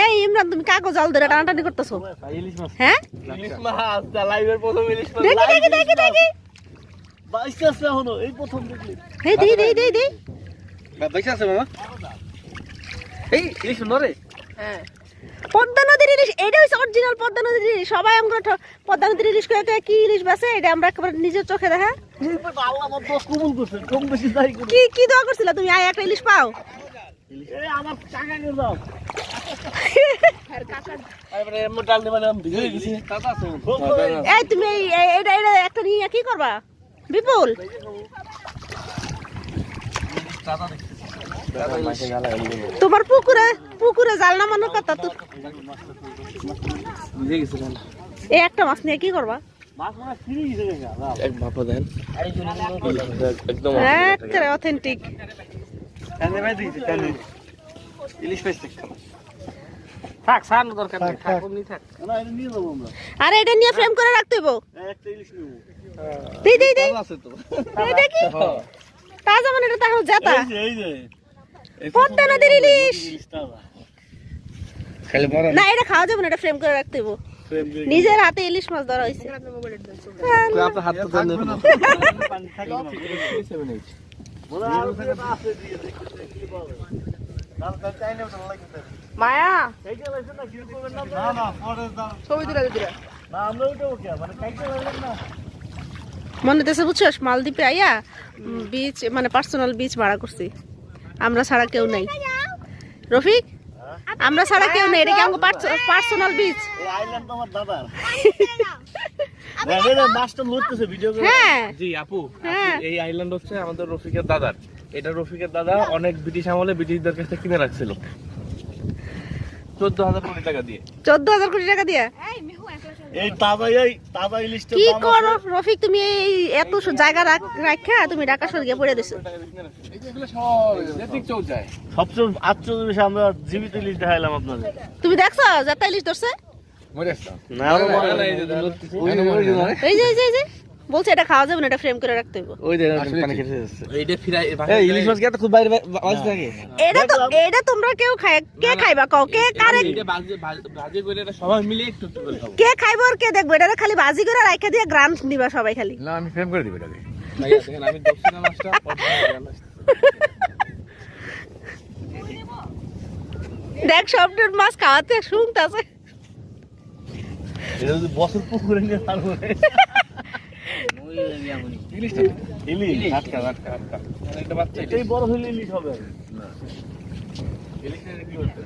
এই ইমরান তুমি কাগজ জাল ধরে টানাটানি করতেছো হ্যাঁ ইলিশ মাছ লাইভের প্রথম ইলিশ মাছ দেখি বাইসে আছে এখনো এই প্রথম দেখলি এই দি বাইসে আছে মামা এই ইলিশ নরে হ্যাঁ পদ্মা নদীর ইলিশ এটা হচ্ছে অরিজিনাল পদ্মা নদীর ইলিশ সবাই আমরা পদ্মা নদীর ইলিশ কয়ে কি ইলিশ বাসে এটা আমরা একেবারে নিজের চোখে দেখা আল্লাহ আমার দোষ কবুল করছে কম বেশি যাই করি কি দোয়া করছিল তুমি আয় একটা ইলিশ পাও এই আমার টাকা নিয়ে যাও আর কাকা আরে মোটাল দে মানে আমি ভিজে গেছি টাকা আছে এই তুমি এটা একটা নিয়ে কি করবা বিপুল টাকা দেখছি তোমার পুকুরে জাল নামানোর কথা তো ভিজে গেছে এই একটা মাছ নিয়ে কি করবা মাছ মানে ফ্রি গেছে এক ভাপা দেন একদম একেবারে অথেন্টিক কানে ভাই দিছি কানে ইলিশ পেস্ট থাক সানো দরকার নেই থাক কমনি থাক না এটা নিয়ে যাব আমরা আরে এটা নিয়ে ফ্রেম করে রাখতে হইব একটা ইলিশ নিব দে আছে তো এটা কি তাজা মানে এটা তাহলে জেতা এই যে পদ্মা নদীর ইলিশ খালি মরা না এটা খাওয়া যাবে না এটা ফ্রেম করে রাখতে হইব নিজের হাতে ইলিশ মাছ ধরা হইছে কই আপনার হাত তো দেন না পানি থাকি বলা আর আছে দিয়ে দেখি বল দাম তো চাইলে তো লাগবে মায়া কাইতে লাগছে না কি করবেন না পরে দাও ছবি তুলে দিরা না আমরা ওইটাও কি মানে কাইতে লাগবে না মনে দেশে বুঝছস মালদ্বীপে আইয়া বিচ মানে পার্সোনাল বিচ ভাড়া করছি আমরা ছাড়া কেউ নাই রফিক আমরা ছাড়া কেউ নেই এটা কি আমাকে পার্সোনাল বিচ এই আইল্যান্ড তো আমার দাদার দেখো মাস্টার লুটতেছে ভিডিও করে হ্যাঁ জি আপু হ্যাঁ। এই আইল্যান্ড হচ্ছে আমাদের রফিকের দাদার এটা রফিকের দাদা অনেক ব্রিটিশ আমলে ব্রিটিশদের কাছ থেকে কিনে রাখছিল 14,000 কোটি টাকা দিয়ে 14,000 কোটি টাকা দিয়া এই তাজা ইলিশটা কি করো রফিক তুমি এই এত জায়গা রাখা তুমি ঢাকা শহর গিয়ে পড়ে দিছো এগুলো সব যেদিক চোখ যায় সবচেয়ে আশ্চর্য বিষয় আমরা জীবিত ইলিশ দেখাইলাম আপনাদের তুমি দেখছো যাতা ইলিশ ধরছে মরে আসছে না এই যে বলছে এটা খাওয়া যাবে না এটা ফ্রেম করে রাখতে হইব ওই যে পানি খেতে যাচ্ছে এইটা ফিরাই এই ইলিশ মাছ কি এত খুব বাইরে বাজ থাকে এটা তোমরা কেউ কে খাইবা কও কে কারে এটা ভাজি করে এটা সবাই মিলে একটু একটু করে খাবো কে খাইবো আর কে দেখবো এটা খালি বাজি করে রাইখা দিয়ে গ্রাম দিবা সবাই খালি না আমি ফ্রেম করে দিব এটাকে ভাইয়া দেখেন আমি দক্ষিণা মাছটা দেখ সবটার মাছ খাওয়াতে শুনতাছে এটা যদি বছর পুকুরে নিয়ে থাকবো ইলিশটা ইলিশ আটকা একটা বাচ্চা এটাই বড় হইলে ইলিশ হবে ইলিশের কি করতে